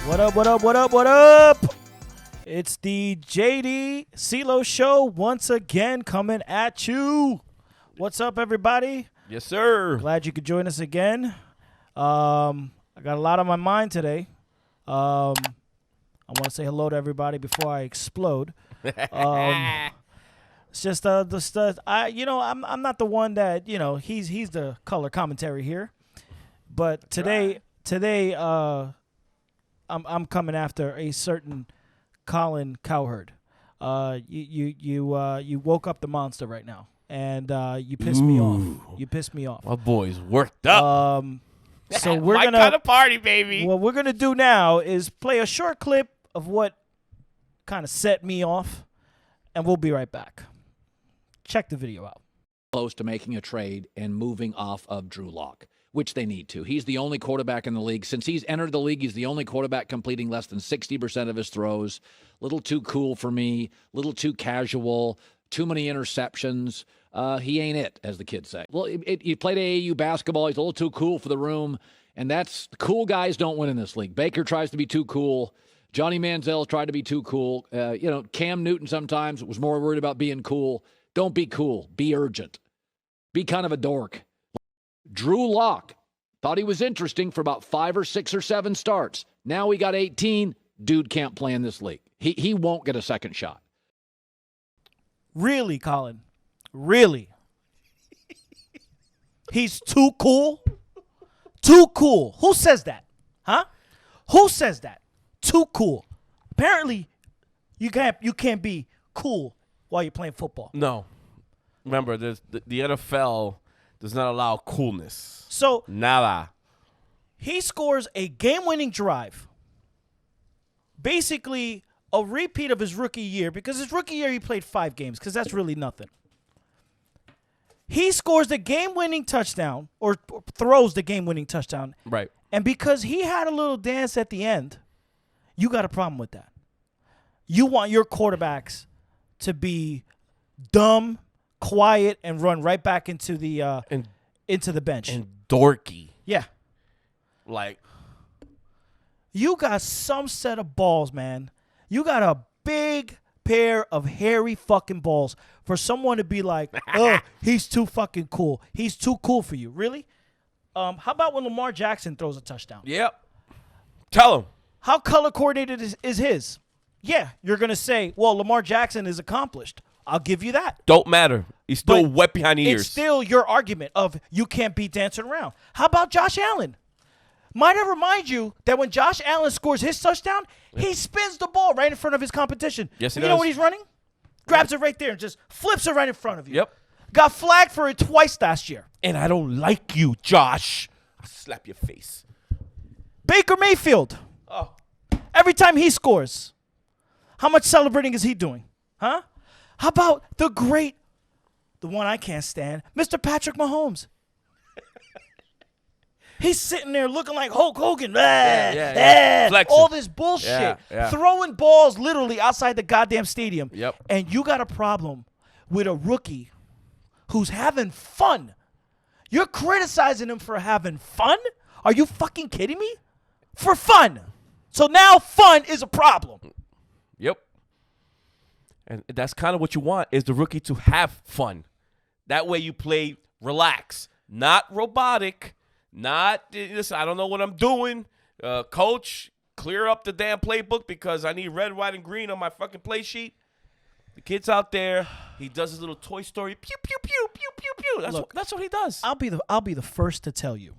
What up, what up, what up, what up? It's the JD CeeLo Show once again coming at you. What's up, everybody? Yes, sir. Glad you could join us again. I got a lot on my mind today. I want to say hello to everybody before I explode. It's just I'm not the one that, he's the color commentary here. But today I'm coming after a certain Colin Cowherd. You woke up the monster right now, and you pissed me off. You pissed me off. My boy's worked up. So we're My gonna kind of party, baby. What we're gonna do now is play a short clip of what kind of set me off, and we'll be right back. Check the video out. Close to making a trade and moving off of Drew Lock, which they need to. He's the only quarterback in the league. Since he's entered the league, he's the only quarterback completing less than 60% of his throws. Little too cool for me, little too casual, too many interceptions. He ain't it, as the kids say. Well, he played AAU basketball. He's a little too cool for the room, and that's cool guys don't win in this league. Baker tries to be too cool. Johnny Manziel tried to be too cool. Cam Newton sometimes was more worried about being cool. Don't be cool. Be urgent. Be kind of a dork. Drew Lock thought he was interesting for about 5 or 6 or 7 starts. Now he got 18. Dude can't play in this league. He won't get a second shot. Really, Colin? Really? He's too cool? Too cool. Who says that? Huh? Who says that? Too cool. Apparently, you can't be cool while you're playing football. No. Remember, the NFL does not allow coolness. So Nada. he scores a game-winning drive. Basically, a repeat of his rookie year, because his rookie year he played 5 games, because that's really nothing. He scores the game-winning touchdown, or throws the game-winning touchdown. Right. And because he had a little dance at the end, you got a problem with that. You want your quarterbacks to be dumb, quiet, and run right back into the bench. And dorky. Yeah. Like. You got some set of balls, man. You got a big pair of hairy fucking balls for someone to be like, oh, he's too fucking cool. He's too cool for you. Really? How about when Lamar Jackson throws a touchdown? Yep. Tell him. How color coordinated is his? Yeah, you're going to say, well, Lamar Jackson is accomplished. I'll give you that. Don't matter. He's still But wet behind the ears. It's still your argument of you can't be dancing around. How about Josh Allen? Might I remind you that when Josh Allen scores his touchdown, he spins the ball right in front of his competition. Yes, he You know does. what he's running? Grabs it right there and just flips it right in front of you. Yep. Got flagged for it twice last year. And I don't like you, Josh. I'll slap your face. Baker Mayfield. Oh. Every time he scores, how much celebrating is he doing? Huh? How about the one I can't stand, Mr. Patrick Mahomes? He's sitting there looking like Hulk Hogan. Flexing. All this bullshit. Yeah. Throwing balls literally outside the goddamn stadium. Yep. And you got a problem with a rookie who's having fun. You're criticizing him for having fun? Are you fucking kidding me? For fun. So now fun is a problem. Yep. And that's kind of what you want, is the rookie to have fun. That way you play relax, not robotic, not, listen, I don't know what I'm doing. Coach, clear up the damn playbook because I need red, white, and green on my fucking play sheet. The kid's out there. He does his little Toy Story. Pew, pew, pew, pew, pew, pew. That's what he does. I'll be the first to tell you.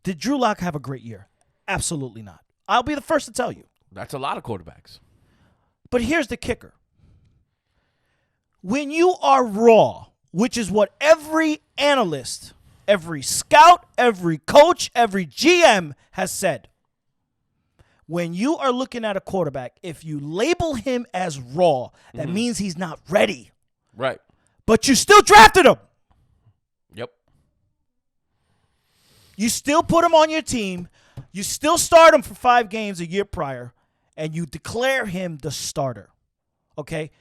Did Drew Lock have a great year? Absolutely not. I'll be the first to tell you. That's a lot of quarterbacks. But here's the kicker. When you are raw, which is what every analyst, every scout, every coach, every GM has said, when you are looking at a quarterback, if you label him as raw, that means he's not ready. Right. But you still drafted him. Yep. You still put him on your team. You still start him for 5 games a year prior, and you declare him the starter. Okay?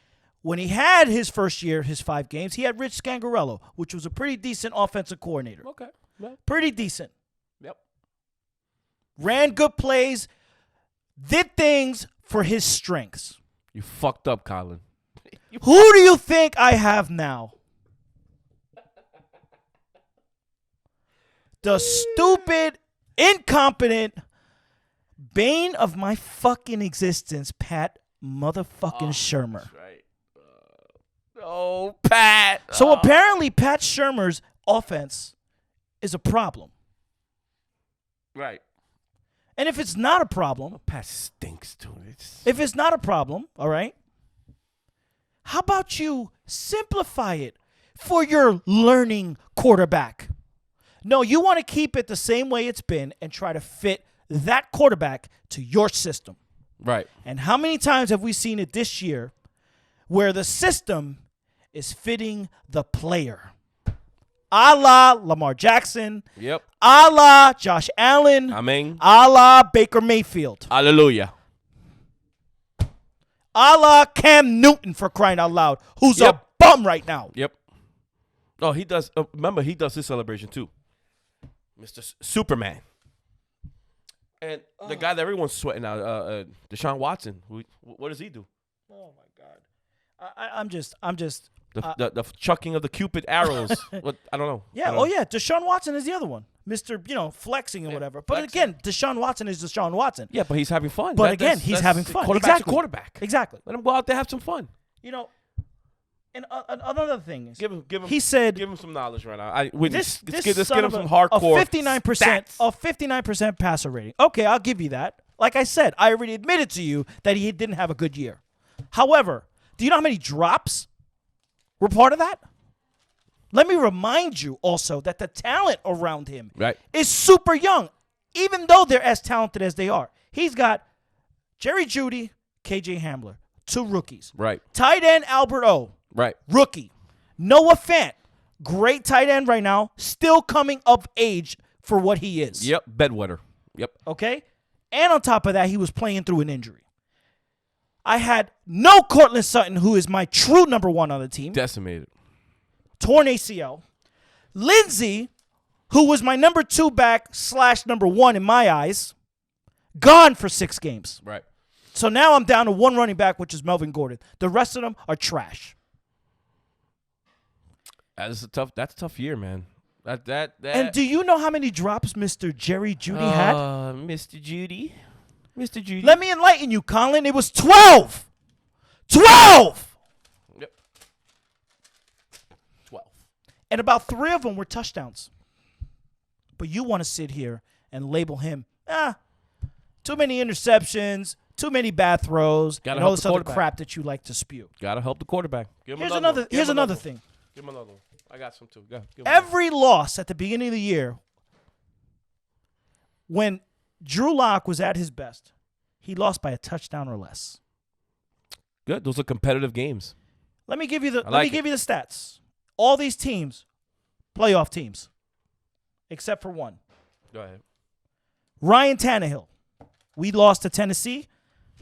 When he had his first year, his 5 games, he had Rich Scangarello, which was a pretty decent offensive coordinator. Okay. Well, Pretty decent. yep. Ran good plays, did things for his strengths. You fucked up, Colin. Who do you think I have now? The stupid, incompetent, bane of my fucking existence, Pat motherfucking Shermer. That's right. Oh, Pat. So apparently Pat Shermer's offense is a problem. Right. And if it's not a problem, Pat stinks too. if it's not a problem, all right, how about you simplify it for your learning quarterback? No, you want to keep it the same way it's been and try to fit that quarterback to your system. Right. And how many times have we seen it this year where the system is fitting the player? A la Lamar Jackson. Yep. A la Josh Allen. Amen. A la Baker Mayfield. Hallelujah. A la Cam Newton, for crying out loud, who's a bum right now. Yep. Oh, he does. Remember, he does his celebration too. Mr. Superman. And the guy that everyone's sweating out, Deshaun Watson. What does he do? Oh my God. I'm just. The chucking of the Cupid arrows. What I don't know. Yeah. Oh yeah. Deshaun Watson is the other one, Mr. Flexing and whatever. But flexing. again, Deshaun Watson is Deshaun Watson. Yeah, but he's having fun. But again, he's having fun. Quarterback's Exactly. a quarterback. Exactly. Let him go out there have some fun. And another thing is, Give him. he said, Give him some knowledge right now. let's Let's get him some hardcore. a 59%, stats. a 59% passer rating. Okay, I'll give you that. Like I said, I already admitted to you that he didn't have a good year. However, do you know how many drops were part of that? Let me remind you also that the talent around him is super young, even though they're as talented as they are. He's got Jerry Jeudy, KJ Hamler, 2 rookies. Right. Tight end Albert O. Right. Rookie. Noah Fant, great tight end right now, still coming of age for what he is. Yep. Bedwetter. Yep. Okay? And on top of that, he was playing through an injury. I had no Cortland Sutton, who is my true number 1 on the team. Decimated. Torn ACL. Lindsey, who was my number 2 back / number 1 in my eyes, gone for 6 games. Right. So now I'm down to 1 running back, which is Melvin Gordon. The rest of them are trash. That's a tough year, man. That. And do you know how many drops Mr. Jerry Jeudy had? Mr. Jeudy. Let me enlighten you, Colin. It was 12. 12! Yep. 12. And about 3 of them were touchdowns. But you want to sit here and label him, too many interceptions, too many bad throws, and all this other crap that you like to spew. Gotta help the quarterback. Here's another thing. Give him another one. I got some too. Go. Every loss at the beginning of the year, when Drew Lock was at his best, he lost by a touchdown or less. Good. Those are competitive games. Let me give you the stats. All these teams, playoff teams, except for one. Go ahead. Ryan Tannehill. We lost to Tennessee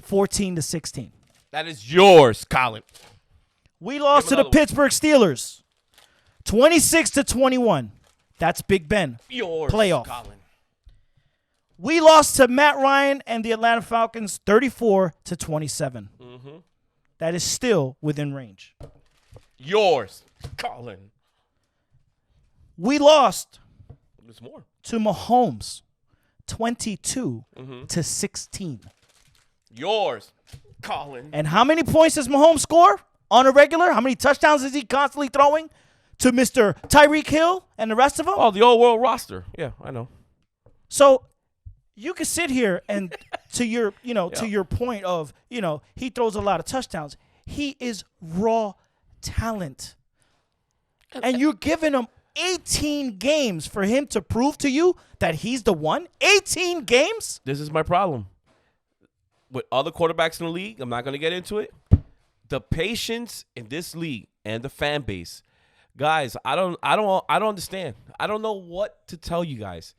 14-16. That is yours, Colin. We lost to the Pittsburgh Steelers 26-21. That's Big Ben. Yours, playoff. Colin. We lost to Matt Ryan and the Atlanta Falcons 34-27. Mm-hmm. That is still within range. Yours, Colin. We lost There's more. to Mahomes 22-16. Yours, Colin. And how many points does Mahomes score on a regular? How many touchdowns is he constantly throwing to Mr. Tyreek Hill and the rest of them? Oh, the all-world roster. Yeah, I know. So you can sit here and to your point of, he throws a lot of touchdowns. He is raw talent. And you're giving him 18 games for him to prove to you that he's the one? 18 games? This is my problem. With other quarterbacks in the league, I'm not going to get into it. The patience in this league and the fan base, guys, I don't understand. I don't know what to tell you guys.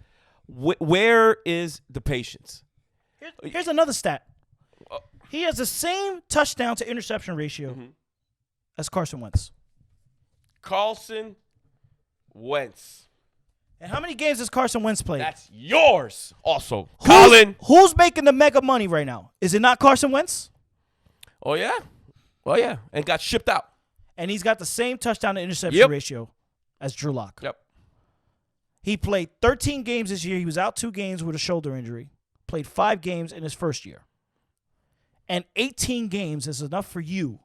Where is the patience? Here's another stat. He has the same touchdown to interception ratio as Carson Wentz. Carson Wentz. And how many games has Carson Wentz played? That's yours also. Colin. Who's making the mega money right now? Is it not Carson Wentz? Oh, yeah. Oh, yeah. And got shipped out. And he's got the same touchdown to interception ratio as Drew Lock. Yep. He played 13 games this year. He was out 2 games with a shoulder injury. Played 5 games in his first year. And 18 games is enough for you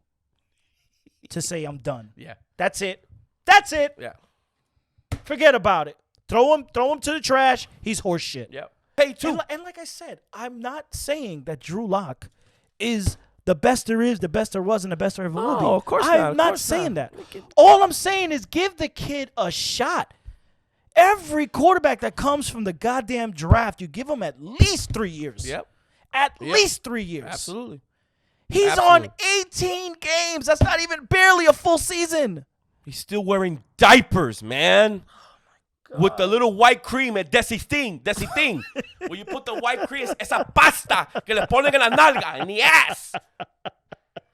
to say I'm done. Yeah. That's it. That's it. Yeah. Forget about it. Throw him to the trash. He's horse shit. Yep. Hey, too. And like I said, I'm not saying that Drew Lock is the best there is, the best there was, and the best there ever will be. Oh, of course not. I'm not saying that. All I'm saying is give the kid a shot. Every quarterback that comes from the goddamn draft, you give him at least 3 years. Yep. At least 3 years. Absolutely. He's on 18 games. That's not even barely a full season. He's still wearing diapers, man. With the little white cream at Desitin. Where you put the white cream, esa pasta que le ponen en la nalga, in the ass.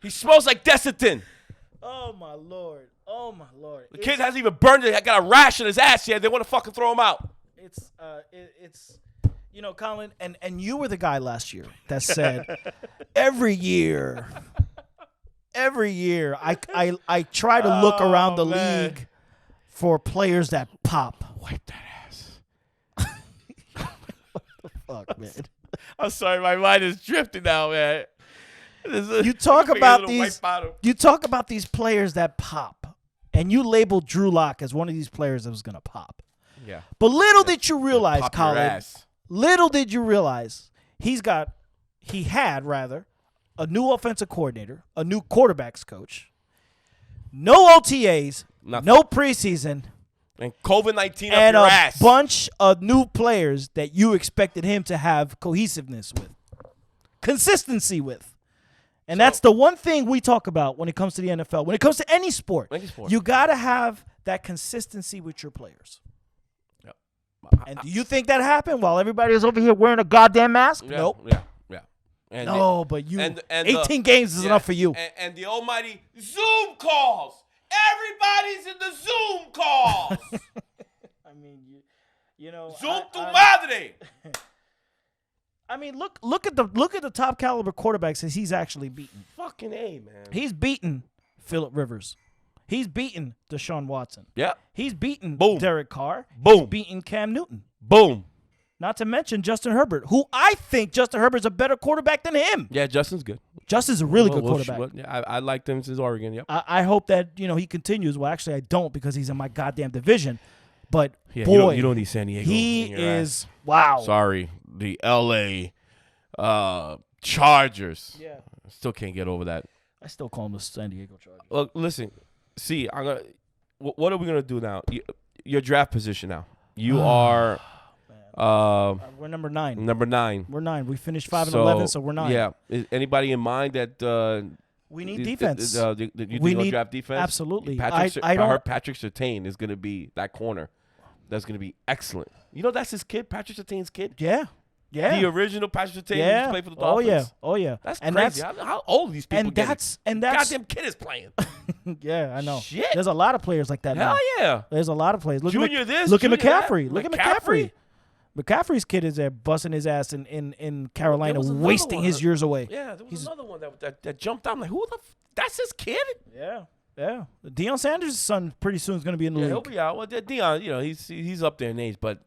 He smells like Desitin. Oh, my Lord. Oh, my Lord. The kid hasn't even burned it. I got a rash in his ass yet. They want to fucking throw him out. It's you know, Colin, and you were the guy last year that said every year I try to look around the league for players that pop. Wipe that ass. Fuck, man. I'm sorry, my mind is drifting now, man. You talk about these players that pop, and you labeled Drew Lock as one of these players that was gonna pop. Yeah. But little did you realize, Pop your Colin. ass. Little did you realize he had a new offensive coordinator, a new quarterbacks coach, no OTAs, no preseason, and COVID-19 and up your a ass. bunch of new players that you expected him to have cohesiveness with, consistency with. And that's the one thing we talk about when it comes to the NFL. When it comes to any sport, you got to have that consistency with your players. Yep. And do you think that happened while everybody is over here wearing a goddamn mask? Yeah, Nope. Yeah. And no, but you. and 18 games is enough for you. And the almighty Zoom calls. Everybody's in the Zoom calls. I mean, you know. Zoom tu madre. I mean, look at the top caliber quarterbacks that he's actually beaten. Fucking A, man. He's beaten Phillip Rivers. He's beaten Deshaun Watson. Yeah. He's beaten Boom. Derek Carr. Boom. He's beaten Cam Newton. Boom. Not to mention Justin Herbert, who I think Justin Herbert's a better quarterback than him. Yeah, Justin's good. Justin's a really good quarterback. Yeah, I liked him since Oregon. Yep. I hope that he continues. Well, actually, I don't because he's in my goddamn division. But Yeah, boy, you don't need San Diego. he in your is ass. wow. Sorry, the LA Chargers. Yeah, I still can't get over that. I still call him the San Diego Chargers. Look, listen. See, I'm gonna. What are we gonna do now? Your draft position now. You are. We're number 9. Number 9. We're 9. We finished 5 and 11, so we're 9. Yeah. Is anybody in mind that we need defense. You think We they'll need- draft defense? absolutely. I don't- heard Patrick Surtain is going to be that corner. That's going to be excellent. You know that's his kid, Patrick Surtain's kid? Yeah. The original Patrick Surtain who used to play for the Oh Dolphins. yeah. Oh yeah. That's and crazy. How old are these people getting? And that's Goddamn kid is playing. yeah, I know. Shit. There's a lot of players like that now. Hell yeah. There's a lot of players. Look Junior at this, Look at junior that. McCaffrey. Look at McCaffrey. McCaffrey's kid is there busting his ass in Carolina, There was another wasting one. his years away. Yeah, there was another one that jumped out. I'm like, who the that's his kid? Yeah. Deion Sanders' son pretty soon is going to be in the Yeah, league. he'll be out. Well, Deion, he's up there in age, but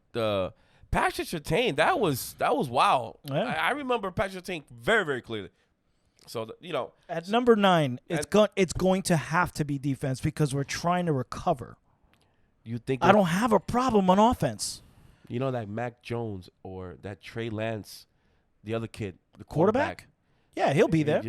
Patrick Surtain, that was wild. Yeah. I remember Patrick Surtain very, very clearly. So at number 9, it's going to have to be defense because we're trying to recover. You think I don't have a problem on offense. You know that Mac Jones or that Trey Lance, the other kid, the Quarterback? Yeah, he'll be there.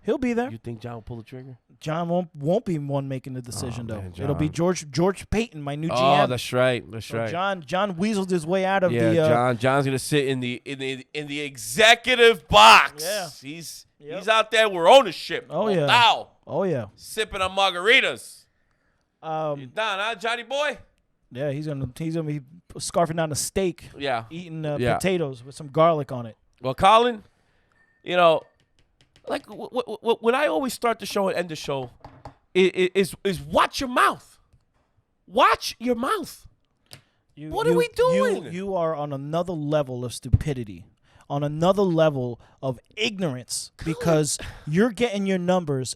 He'll be there. You think John will pull the trigger? John won't be one making the decision though. man, It'll be George Payton, my new GM. Oh, that's right. That's right. John weaseled his way out of Yeah, John's gonna sit in the executive box. Yeah. He's out there with ownership. Oh yeah. Wow. Oh yeah. Sipping on margaritas. You Um. down, huh, Johnny boy? Yeah, he's gonna be scarfing down a steak, Yeah. eating Yeah. potatoes with some garlic on it. Well, Colin, like when I always start the show and end the show, is watch your mouth. Watch your mouth. What are we doing? You are on another level of stupidity, on another level of ignorance, because you're getting your numbers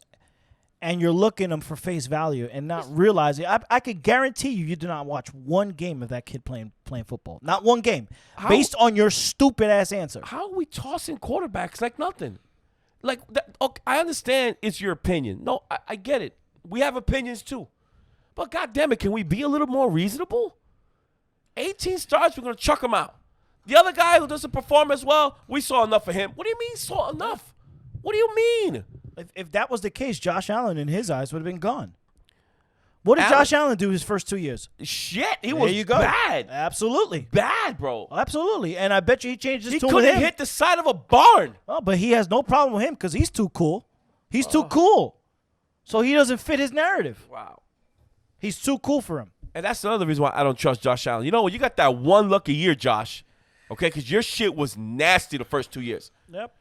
and you're looking them for face value and not realizing. I could guarantee you did not watch one game of that kid playing football. Not one game. Based on your stupid ass answer. How are we tossing quarterbacks like nothing? Like, okay, I understand it's your opinion. No, I get it. We have opinions too. But goddamn it, can we be a little more reasonable? 18 starts, we're going to chuck him out. The other guy who doesn't perform as well, we saw enough of him. What do you mean saw enough? What do you mean? If that was the case, Josh Allen, in his eyes, would have been gone. What did Josh Allen do his first 2 years? Shit, he was bad. Absolutely. Bad, bro. Absolutely. And I bet you he changed his He tune with couldn't him. hit the side of a barn. Oh, but he has no problem with him because he's too cool. He's too cool. So he doesn't fit his narrative. Wow. He's too cool for him. And that's another reason why I don't trust Josh Allen. You know what? You got that one lucky year, Josh. Okay, because your shit was nasty the first 2 years. Yep.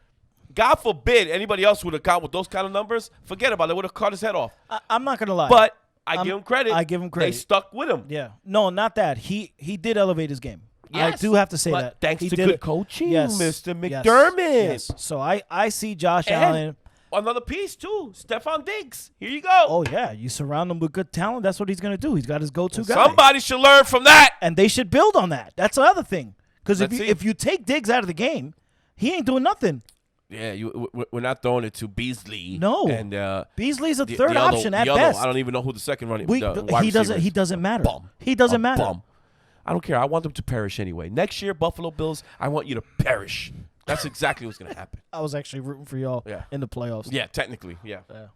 God forbid anybody else would have got with those kind of numbers. Forget about it. Would have cut his head off. I'm not going to lie. But I give him credit. I give him credit. They stuck with him. Yeah. No, not that. He did elevate his game. Yes, I do have to say but that. Thanks He to did good it. coaching, Yes. Mr. Yes. McDermott. Yes. So I see Josh Allen. Another piece, too. Stephon Diggs. Here you go. Oh, yeah. You surround him with good talent. That's what he's going to do. He's got his go-to guy. Somebody should learn from that. And they should build on that. That's the other thing. Because Let's see. if you take Diggs out of the game, he ain't doing nothing. Yeah, we're not throwing it to Beasley. No. And Beasley's a the third other- option the at other- best. I don't even know who the second running He doesn't matter. Bum. He doesn't A matter. bum. I don't care. I want them to perish anyway. Next year, Buffalo Bills, I want you to perish. That's exactly what's going to happen. I was actually rooting for y'all in the playoffs. Yeah, technically. Yeah. Yeah.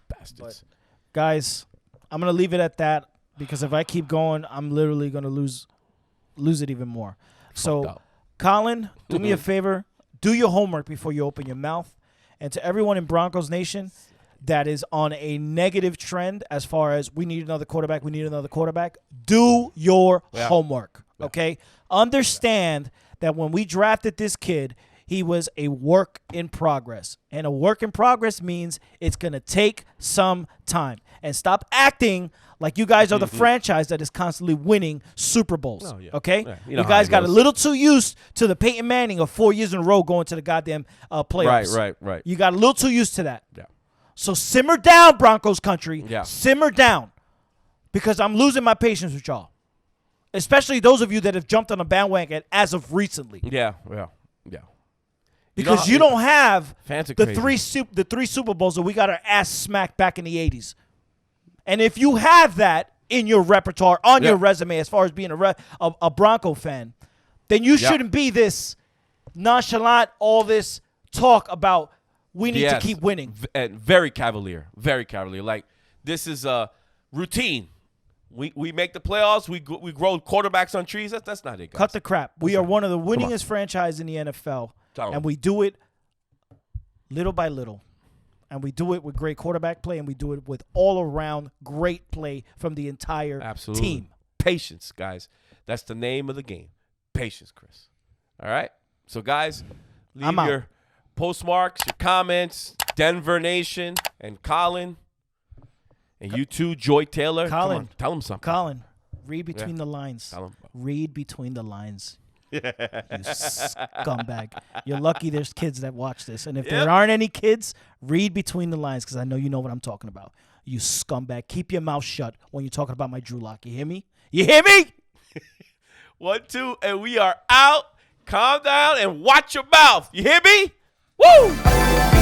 Bastards. Guys, I'm going to leave it at that because if I keep going, I'm literally going to lose it even more. So, up. Colin, do me a favor. Do your homework before you open your mouth. And to everyone in Broncos Nation that is on a negative trend as far as we need another quarterback, do your homework, okay? Understand that when we drafted this kid, he was a work in progress. And a work in progress means it's going to take some time. And stop acting like you guys are the franchise that is constantly winning Super Bowls, okay? Yeah. You guys got a little too used to the Peyton Manning of 4 years in a row going to the goddamn playoffs. Right. You got a little too used to that. Yeah. So simmer down, Broncos country. Yeah. Simmer down. Because I'm losing my patience with y'all. Especially those of you that have jumped on a bandwagon as of recently. Yeah. Because you don't have fans are the crazy. three Super Bowls that we got our ass smacked back in the 80s. And if you have that in your repertoire, on your resume as far as being a Bronco fan, then you shouldn't be this nonchalant, all this talk about we need to keep winning. And very cavalier. Like, this is a routine. We make the playoffs. We grow quarterbacks on trees. That's not it, guys. Cut the crap. We are one of the winningest franchises in the NFL. And we do it little by little. And we do it with great quarterback play, and we do it with all-around great play from the entire team. Patience, guys. That's the name of the game. Patience, Chris. All right? So, guys, leave your postmarks, your comments, Denver Nation, and Colin. And you too, Joy Taylor. Colin. Come on, tell him something. Colin, read between the lines. Tell him. Read between the lines. You scumbag. You're lucky there's kids that watch this. And if there aren't any kids, read between the lines because I know you know what I'm talking about. You scumbag. Keep your mouth shut when you're talking about my Drew Lock. You hear me? You hear me? 1, 2, and we are out. Calm down and watch your mouth. You hear me? Woo!